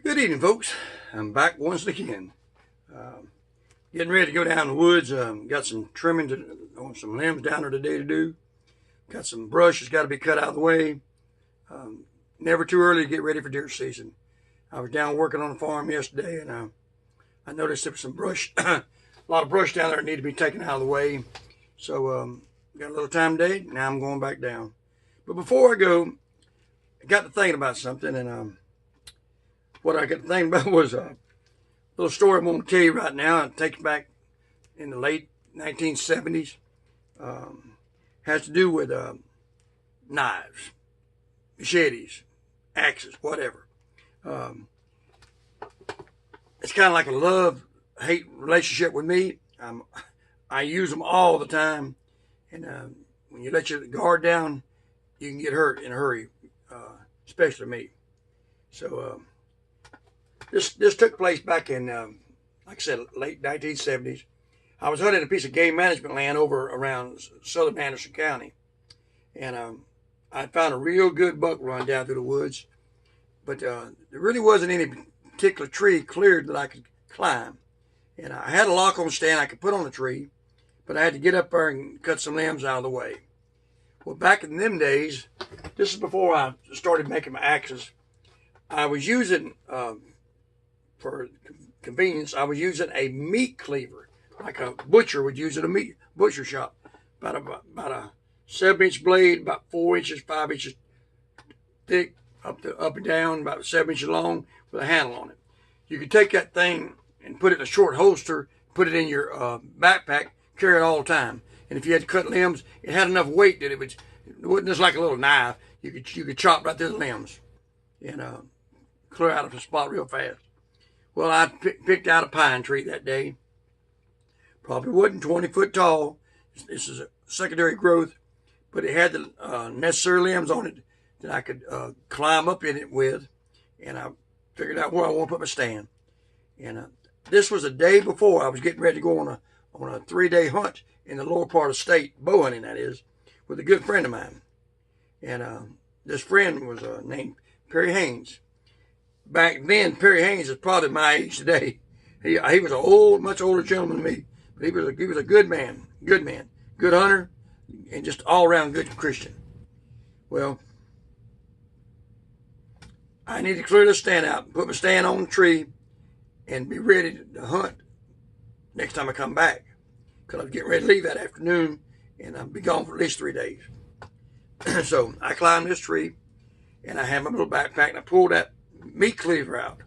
Good evening, folks. I'm back once again. Getting ready to go down the woods. Got some trimming on some limbs down there today to do. Got some brush that's got to be cut out of the way. Never too early to get ready for deer season. I was down working on the farm yesterday, and I noticed there was some brush, a lot of brush down there that needed to be taken out of the way. So got a little time today. Now I'm going back down. But before I go, I got to thinking about something, and what I got to thinking about was a little story I'm going to tell you right now. It takes back in the late 1970s. Has to do with knives, machetes, axes, whatever. It's kind of like a love-hate relationship with me. I use them all the time, and when you let your guard down, you can get hurt in a hurry, especially me. So this took place back in, like I said, late 1970s. I was hunting a piece of game management land over around southern Anderson County, and I found a real good buck run down through the woods, but there really wasn't any particular tree cleared that I could climb. And I had a lock on stand I could put on the tree, but I had to get up there and cut some limbs out of the way. Well, back in them days, this is before I started making my axes, I was using, for convenience, I was using a meat cleaver, like a butcher would use at a meat butcher shop. About a 7-inch blade, about 4 inches, 5 inches thick, up and down, about 7 inches long, with a handle on it. You could take that thing and put it in a short holster, put it in your backpack, carry it all the time. And if you had to cut limbs, it had enough weight that it wasn't just like a little knife. You could chop right through the limbs and clear out of the spot real fast. Well, I picked out a pine tree that day. Probably wasn't 20 foot tall. This is a secondary growth, but it had the necessary limbs on it that I could climb up in it with. And I figured out where I want to put my stand. And this was a day before I was getting ready to go on a 3-day hunt in the lower part of the state, bow hunting that is, with a good friend of mine. And this friend was named Perry Haynes. Back then, Perry Haynes is probably my age today. He was an much older gentleman than me, but he was a good man, good hunter, and just all around good Christian. Well, I need to clear this stand out, put my stand on the tree, and be ready to hunt next time I come back, because I'm getting ready to leave that afternoon, and I'll be gone for at least 3 days. So I climbed this tree, and I had my little backpack, and I pulled that meat cleaver out.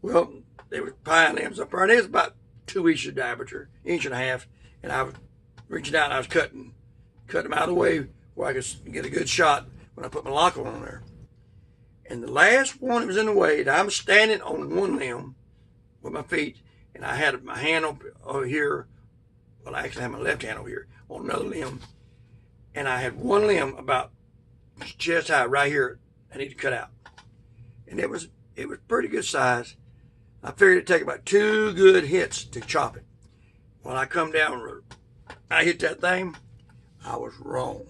Well, there was pine limbs up there, and it was about 2 inches diameter, 1.5 inches, and I was reaching out and I was cutting them out of the way where I could get a good shot when I put my lock on there. And the last one that was in the way, I'm standing on one limb with my feet, and I had my hand over here. Well, I actually had my left hand over here on another limb, and I had one limb about chest high right here I need to cut out. And it was pretty good size. I figured it'd take about 2 good hits to chop it. When I come down, I hit that thing, I was wrong.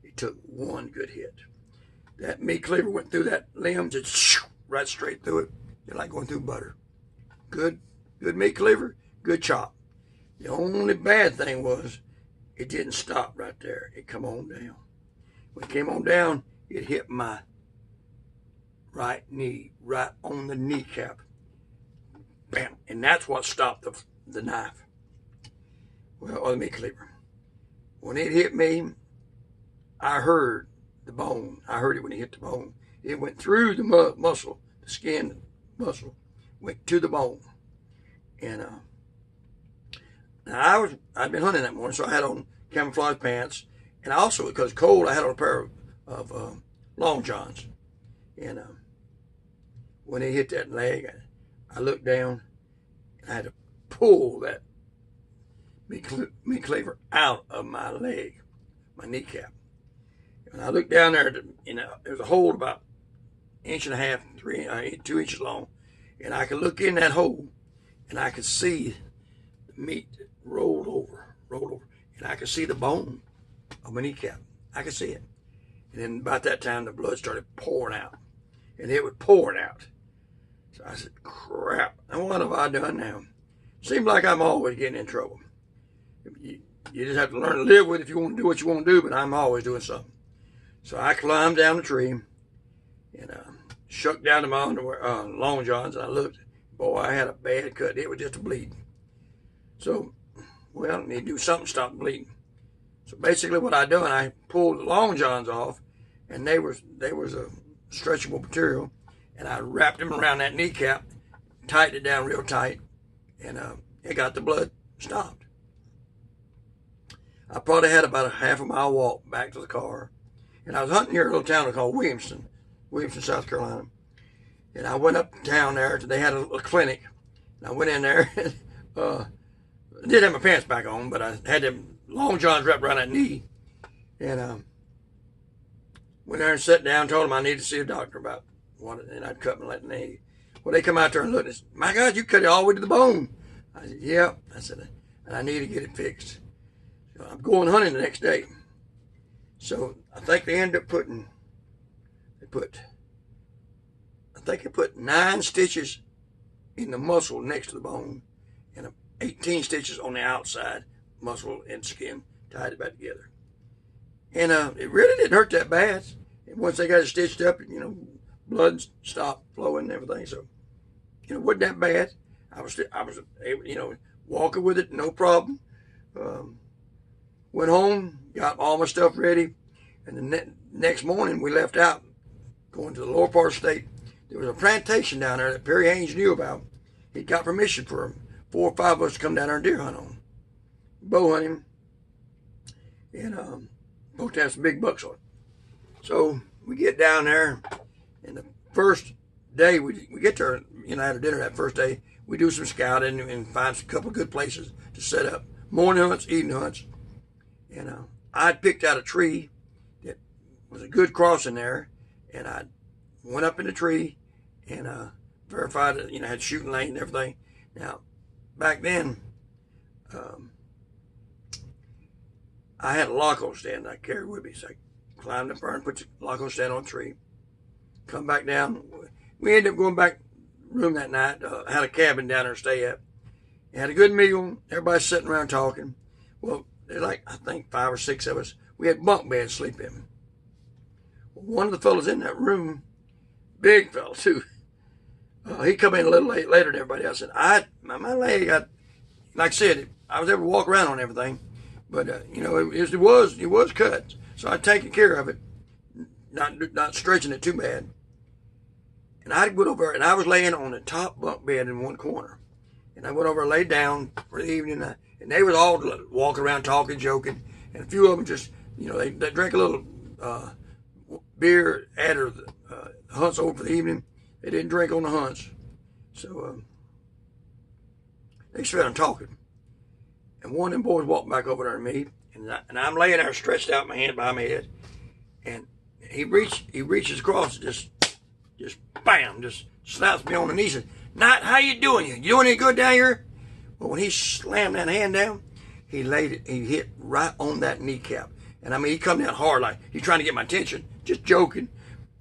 It took 1 good hit. That meat cleaver went through that limb, just right straight through it. It's like going through butter. Good meat cleaver, good chop. The only bad thing was it didn't stop right there. It come on down. When it came on down, it hit my right knee, right on the kneecap. Bam. And that's what stopped the knife. Well, or the meat cleaver. When it hit me, I heard the bone. I heard it when it hit the bone. It went through the muscle, the skin muscle, went to the bone. And now I'd been hunting that morning, so I had on camouflage pants, and also because it's cold, I had on a pair of long johns. And when it hit that leg, I looked down, and I had to pull that meat cleaver out of my leg, my kneecap. And I looked down there, there was a hole about 1.5 inches, 2 inches long, and I could look in that hole, and I could see the meat rolled over, and I could see the bone of my kneecap. I could see it. And then about that time, the blood started pouring out, and it was pouring out. So I said, crap, and what have I done now? Seems like I'm always getting in trouble. You just have to learn to live with it if you want to do what you want to do, but I'm always doing something. So I climbed down the tree and shucked down to my underwear, long johns, and I looked. Boy, I had a bad cut. It was just a bleeding. So, well, I need to do something to stop the bleeding. So basically what I done, I pulled the long johns off, and they was a stretchable material, and I wrapped them around that kneecap, tightened it down real tight, and it got the blood stopped. I probably had about a half a mile walk back to the car, and I was hunting near a little town called Williamson, South Carolina. And I went up to town there. They had a clinic. And I went in there. And, I did have my pants back on, but I had them long johns wrapped around that knee. And went there and sat down, told them I needed to see a doctor about what, and I'd cut my knee. Well, they come out there and look and said, my God, you cut it all the way to the bone. I said, yeah. I said, and I need to get it fixed. So I'm going hunting the next day. So I think they ended up putting 9 stitches in the muscle next to the bone and 18 stitches on the outside muscle and skin, tied it back together. And it really didn't hurt that bad. And once they got it stitched up, blood stopped flowing and everything. So, it wasn't that bad. I was able, walking with it, no problem. Went home, got all my stuff ready, and the next morning we left out, going to the lower part of the state. There was a plantation down there that Perry Haynes knew about. He got permission for 4 or 5 of us to come down there and deer hunt on, bow hunt him, and both to have some big bucks on it. So we get down there, and the first day we get there, after dinner that first day, we do some scouting and find a couple of good places to set up. Morning hunts, evening hunts. And I'd picked out a tree that was a good crossing there, and I went up in the tree and verified it, had shooting lane and everything. Now, back then, I had a lock-on stand I carried with me, so I climbed up there and put the lock-on stand on the tree, come back down. We ended up going back room that night, had a cabin down there to stay at. Had a good meal, everybody's sitting around talking. Well, there's I think 5 or 6 of us. We had bunk beds to sleep in. One of the fellas in that room, big fella too, he come in a little later than everybody else. And my leg, like I said, I was able to walk around on everything, but it was cut. So I'd taken care of it, not stretching it too bad. And I'd go over, and I was laying on the top bunk bed in one corner. And I went over and laid down for the evening, and they was all walking around talking, joking, and a few of them just, they drank a little beer after the hunts over for the evening. They didn't drink on the hunts. So they sat around talking. And one of them boys walked back over there to me, and I'm laying there stretched out, my hand behind my head, and he reaches across, just bam, just slaps me on the knee, says, Knight, how you doing? You doing any good down here? Well, when he slammed that hand down, he hit right on that kneecap. And he come down hard, like he's trying to get my attention, just joking,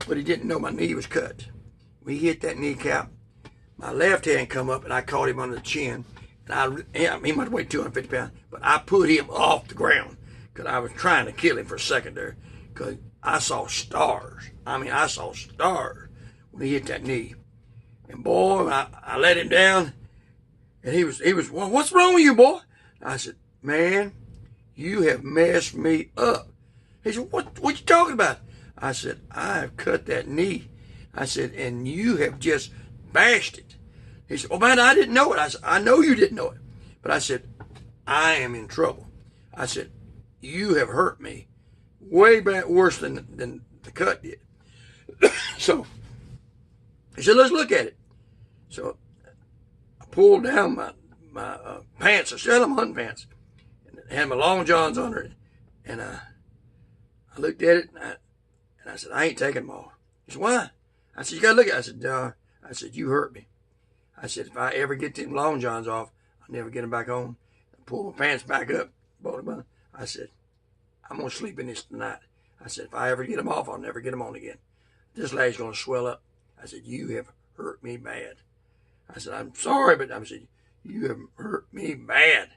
but he didn't know my knee was cut. When he hit that kneecap, my left hand come up, and I caught him under the chin. And he might have weighed 250 pounds, but I put him off the ground because I was trying to kill him for a second there, because I saw stars. I saw stars when he hit that knee. And boy, I let him down, and he was, well, what's wrong with you, boy? I said, man, you have messed me up. He said, what you talking about? I said, I have cut that knee. I said, and you have just bashed it. He said, oh man, I didn't know it. I said, I know you didn't know it. But I said, I am in trouble. I said, you have hurt me way back worse than the cut did. So he said, let's look at it. So I pulled down my pants. I still had them hunting pants. And had my long johns under it. And I looked at it, and I said, I ain't taking them off. He said, why? I said, you got to look at it. I said, no. I said, you hurt me. I said, if I ever get them long johns off, I'll never get them back on. I pulled my pants back up, bought them on. I said, I'm going to sleep in this tonight. I said, if I ever get them off, I'll never get them on again. This leg's going to swell up. I said, you have hurt me bad. I said, I'm sorry, but I said, you have hurt me bad.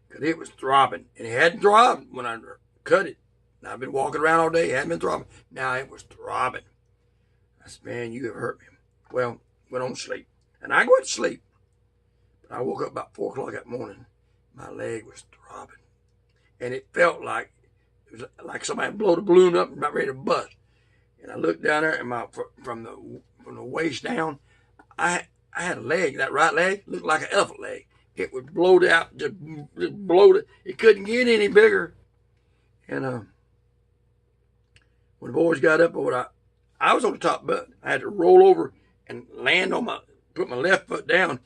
Because it was throbbing. And it hadn't throbbed when I cut it. And I've been walking around all day. It hadn't been throbbing. Now it was throbbing. I said, man, you have hurt me. Well, went on to sleep. And I went to sleep. But I woke up about 4 o'clock that morning. My leg was throbbing. And it felt like it was like somebody blowed a balloon up and about ready to bust. And I looked down there, and from the waist down, I had a leg. That right leg looked like an elephant leg. It was blowed out, just blowed it. It couldn't get any bigger. And when the boys got up, I was on the top button. I had to roll over and land on put my left foot down.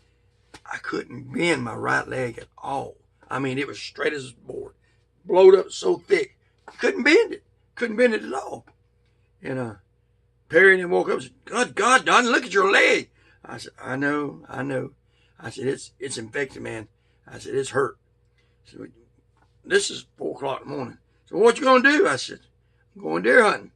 I couldn't bend my right leg at all. I mean, it was straight as a board. Blowed up so thick. Couldn't bend it. Couldn't bend it at all. And Perry then woke up and said, good God, Donnie, look at your leg. I said, I know. I said, it's infected, man. I said, it's hurt. So this is 4 o'clock in the morning. So what you going to do? I said, I'm going deer hunting.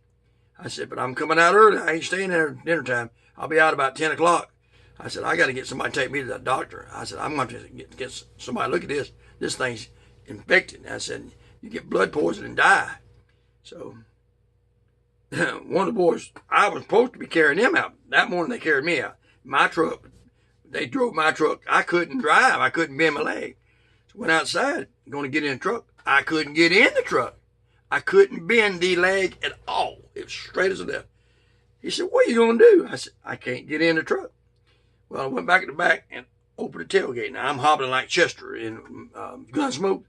I said, but I'm coming out early. I ain't staying there at dinner time. I'll be out about 10 o'clock. I said, I got to get somebody to take me to the doctor. I said, I'm going to get somebody to look at this. This thing's infected. And I said, you get blood poison and die. So one of the boys, I was supposed to be carrying him out. That morning they carried me out. My truck, they drove my truck. I couldn't drive. I couldn't bend my leg. So went outside, going to get in the truck. I couldn't get in the truck. I couldn't bend the leg at all. It was straight as a left. He said, what are you going to do? I said, I can't get in the truck. Well, I went back to the back and opened the tailgate. Now, I'm hobbling like Chester in Gunsmoke.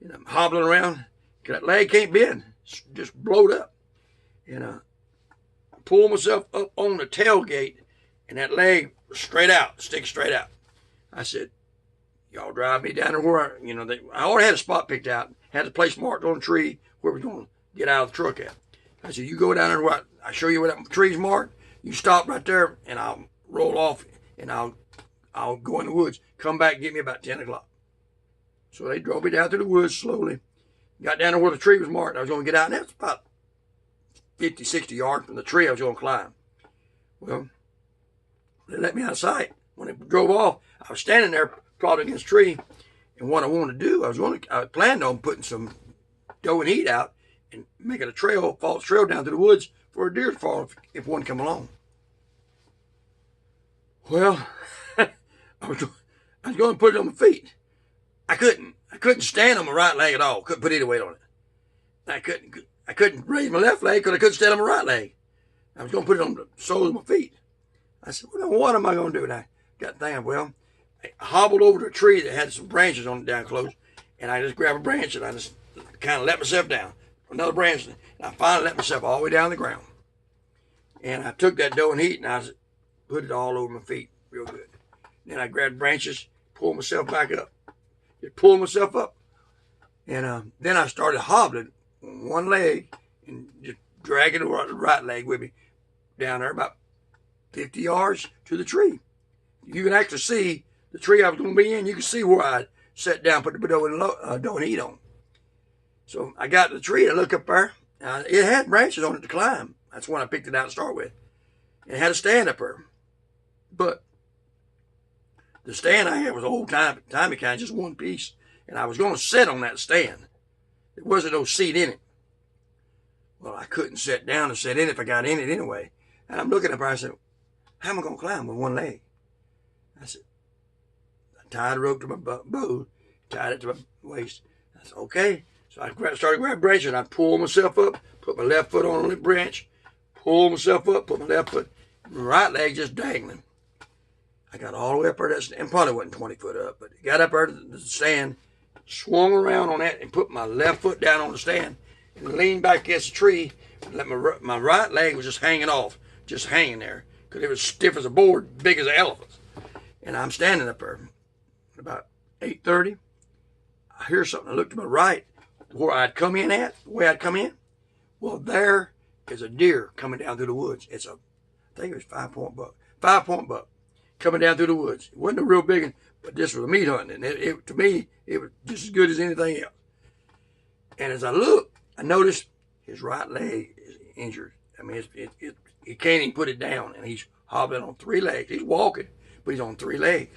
And I'm hobbling around. That leg can't bend. It's just blowed up. And I pulled myself up on the tailgate, and that leg was straight out, stick straight out. I said, y'all drive me down to where, I already had a spot picked out, had the place marked on a tree where we're going to get out of the truck at. I said, you go down there where I show you where that tree's marked. You stop right there, and I'll roll off, and I'll go in the woods. Come back and get me about 10 o'clock. So they drove me down through the woods slowly. Got down to where the tree was marked. I was going to get out, and that's about 50, 60 yards from the tree I was going to climb. Well, they let me out of sight. When they drove off, I was standing there prodding against the tree, and what I wanted to do, I planned on putting some dough and heat out and making a false trail down through the woods for a deer to fall if one come along. Well, I was going to put it on my feet. I couldn't stand on my right leg at all. Couldn't put any weight on it. I couldn't raise my left leg because I couldn't stand on my right leg. I was going to put it on the soles of my feet. I said, well, now what am I going to do? And I got thinking, well, I hobbled over to a tree that had some branches on it down close, and I just grabbed a branch and I just kind of let myself down. Another branch, and I finally let myself all the way down the ground. And I took that dough and heat and I put it all over my feet real good. Then I grabbed branches, pulled myself back up. Just pulled myself up. And then I started hobbling on one leg and just dragging the right leg with me down there about 50 yards to the tree. You can actually see the tree I was going to be in. You can see where I sat down, put the dough and heat on. So I got to the tree and I looked up there. It had branches on it to climb. That's when I picked it out to start with. It had a stand up there. But the stand I had was old-timey kind, just one piece. And I was going to sit on that stand. There wasn't no seat in it. Well, I couldn't sit down and sit in it if I got in it anyway. And I'm looking up there and I said, how am I going to climb with one leg? I said, I tied a rope to my bow, tied it to my waist. I said, okay. So I started grabbing branches and I pulled myself up, put my left foot on the branch, pulled myself up, put my left foot, my right leg just dangling. I got all the way up there, and probably wasn't 20 foot up, but got up there to the stand, swung around on that, and put my left foot down on the stand, and leaned back against the tree, and let my right leg was just hanging off, just hanging there, because it was stiff as a board, big as an elephant. And I'm standing up there. About 8:30, I hear something. I look to my right, where I'd come in at, the way I'd come in. Well, there is a deer coming down through the woods. I think it was 5-point buck. 5-point buck. Coming down through the woods. It wasn't a real big one, but this was a meat hunting. And to me, it was just as good as anything else. And as I looked, I noticed his right leg is injured. I mean, he can't even put it down, and he's hobbling on 3 legs. He's walking, but he's on 3 legs.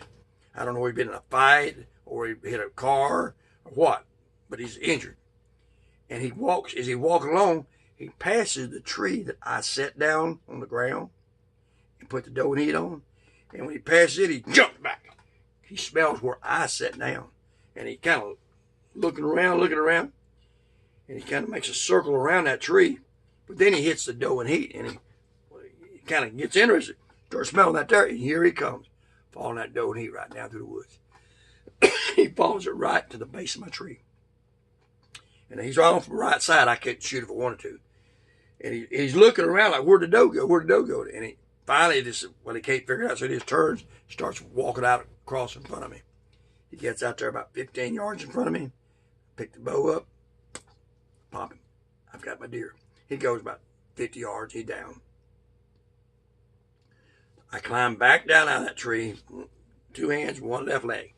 I don't know if he's been in a fight or he hit a car or what, but he's injured. And he walks, as he walks along, he passes the tree that I set down on the ground and put the dough and heat on. And when he passes it, he jumps back. He smells where I sat down. And he kind of looking around, and he kind of makes a circle around that tree. But then he hits the dough and heat, and he kind of gets interested, starts smelling that there, and here he comes, following that dough and heat right down through the woods. He follows it right to the base of my tree. And he's right off the right side. I couldn't shoot if I wanted to. And he's looking around like, where'd the dough go? Where'd the dough go? And he finally, he can't figure it out, so he just turns, starts walking out across in front of me. He gets out there about 15 yards in front of me, pick the bow up, pop him. I've got my deer. He goes about 50 yards, he's down. I climb back down out of that tree, 2 hands, 1 left leg.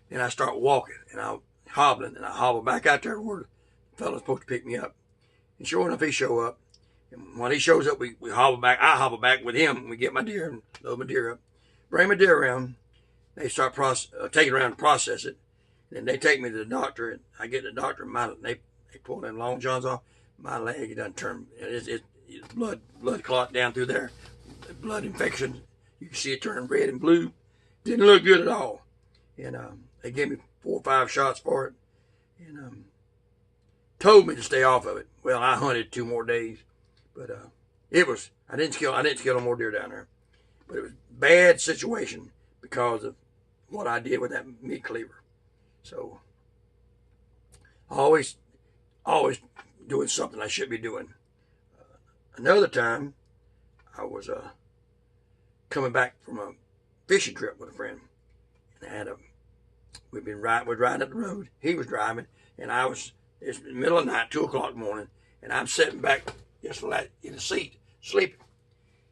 Then I start walking, and I'm hobbling, and I hobble back out there where the fellow's supposed to pick me up. And sure enough, he show up. And when he shows up, we hobble back. I hobble back with him, and we get my deer and load my deer up. Bring my deer around. They start taking it around to process it. Then they take me to the doctor, and I get to the doctor, and they pull them long johns off. My leg, it doesn't turn. It's blood clot down through there. Blood infection. You can see it turning red and blue. Didn't look good at all. And they gave me 4 or 5 shots for it, and told me to stay off of it. Well, I hunted 2 more days, but I didn't kill no more deer down there. But it was a bad situation because of what I did with that meat cleaver. So always doing something I should be doing. Another time, I was coming back from a fishing trip with a friend, and we'd been riding up the road. He was driving, and it's the middle of the night, 2 o'clock in the morning, and I'm sitting back just like in the seat, sleeping.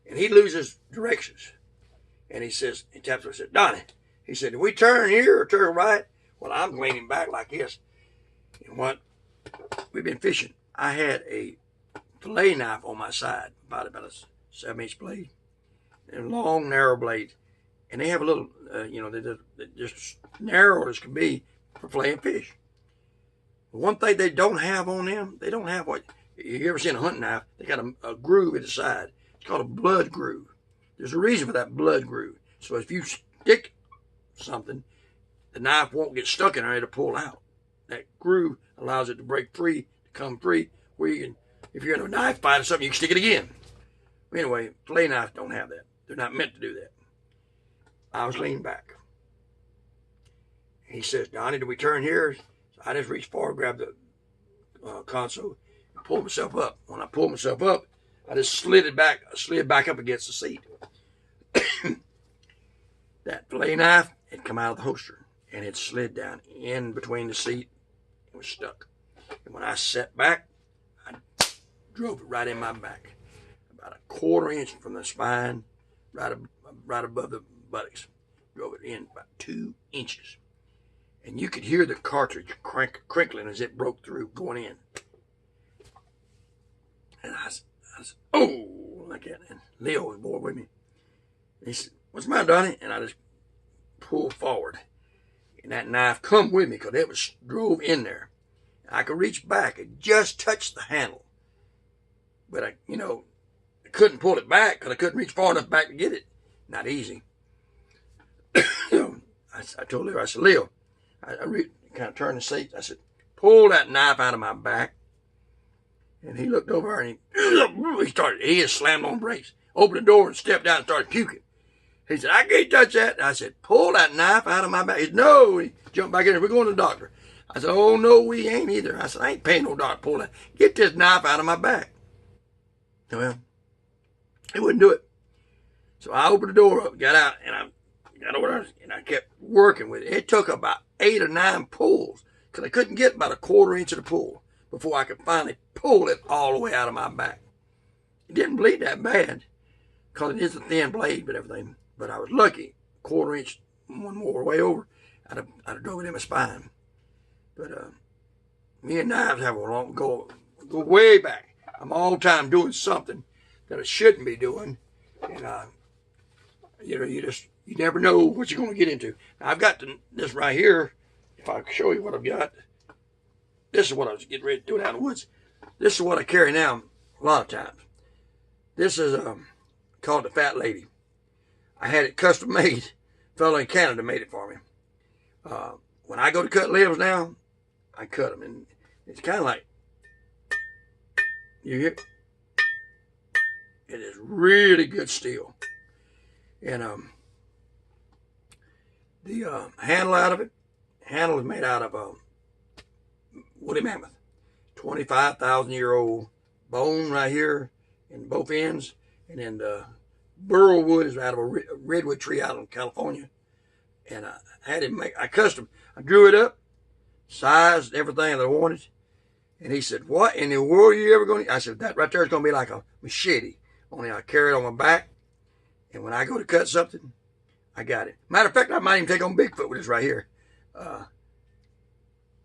And he loses directions. And he taps me and says, Donnie, he said, do we turn here or turn right? Well, I'm leaning back like this. And what? We've been fishing. I had a fillet knife on my side, about a 7-inch blade, and long, narrow blades. And they have a little, they're just narrow as can be for filleting fish. One thing they don't have on them, they don't have what, you ever seen a hunting knife? They got a groove at the side. It's called a blood groove. There's a reason for that blood groove. So if you stick something, the knife won't get stuck in there, it'll pull out. That groove allows it to break free, to come free, where you can, if you're in a knife fight or something, you can stick it again. Anyway, fillet knives don't have that. They're not meant to do that. I was leaning back. He says, Donnie, do we turn here? So I just reached forward, grabbed the console, and pulled myself up. When I pulled myself up, I just slid back up against the seat. That fillet knife had come out of the holster, and it slid down in between the seat and was stuck. And when I sat back, I drove it right in my back, about 1/4 inch from the spine, right above the buttocks. Drove it in about 2 inches. And you could hear the cartridge crinkling as it broke through, going in. And I said, oh, like that. And Leo was bored with me. And he said, what's the matter, Donnie? And I just pulled forward. And that knife come with me because it was drove in there. I could reach back and just touch the handle. But I couldn't pull it back because I couldn't reach far enough back to get it. Not easy. I told Leo, I said, Leo, I kind of turned the seat. I said, pull that knife out of my back. And he looked over and he just slammed on brakes, opened the door and stepped out and started puking. He said, I can't touch that. I said, pull that knife out of my back. He said, no. He jumped back in there. We're going to the doctor. I said, oh, no, we ain't either. I said, I ain't paying no doctor to pull that. Get this knife out of my back. Well, he wouldn't do it. So I opened the door up, got out, and I got over there, and I kept working with it. It took about 8 or 9 pulls, because I couldn't get about 1/4 inch of the pull before I could finally pull it all the way out of my back. It didn't bleed that bad, because it is a thin blade, but everything. But I was lucky. 1/4 inch, one more way over, I'd have drove it in my spine. But me and knives have go way back. I'm all the time doing something that I shouldn't be doing, and You know, you never know what you're going to get into. Now, I've got this right here. If I show you what I've got, this is what I was getting ready to do out in the woods. This is what I carry now a lot of times. This is called the Fat Lady. I had it custom made. A fellow in Canada made it for me. When I go to cut limbs now, I cut them, and it's kind of like, you hear? It is really good steel. And the handle is made out of woolly mammoth, 25,000-year-old bone right here in both ends, and then the burl wood is out of a redwood tree out in California. And I had him I drew it up, sized everything that I wanted. And he said, "What in the world are you ever going to?" I said, "That right there is going to be like a machete. Only I carry it on my back. And when I go to cut something, I got it. Matter of fact, I might even take on Bigfoot with this right here.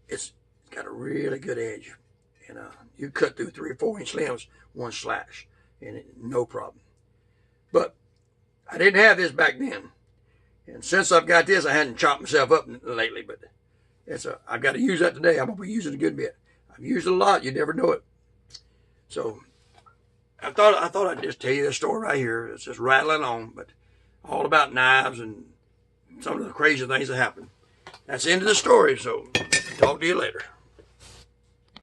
It's got a really good edge. And you cut through 3 or 4 inch limbs, one slash, and no problem. But I didn't have this back then. And since I've got this, I hadn't chopped myself up lately, but I've got to use that today. I'm going to be using it a good bit. I've used it a lot. You never know it. So I thought I'd just tell you this story right here. It's just rattling on, but all about knives and some of the crazy things that happen. That's the end of the story, so talk to you later.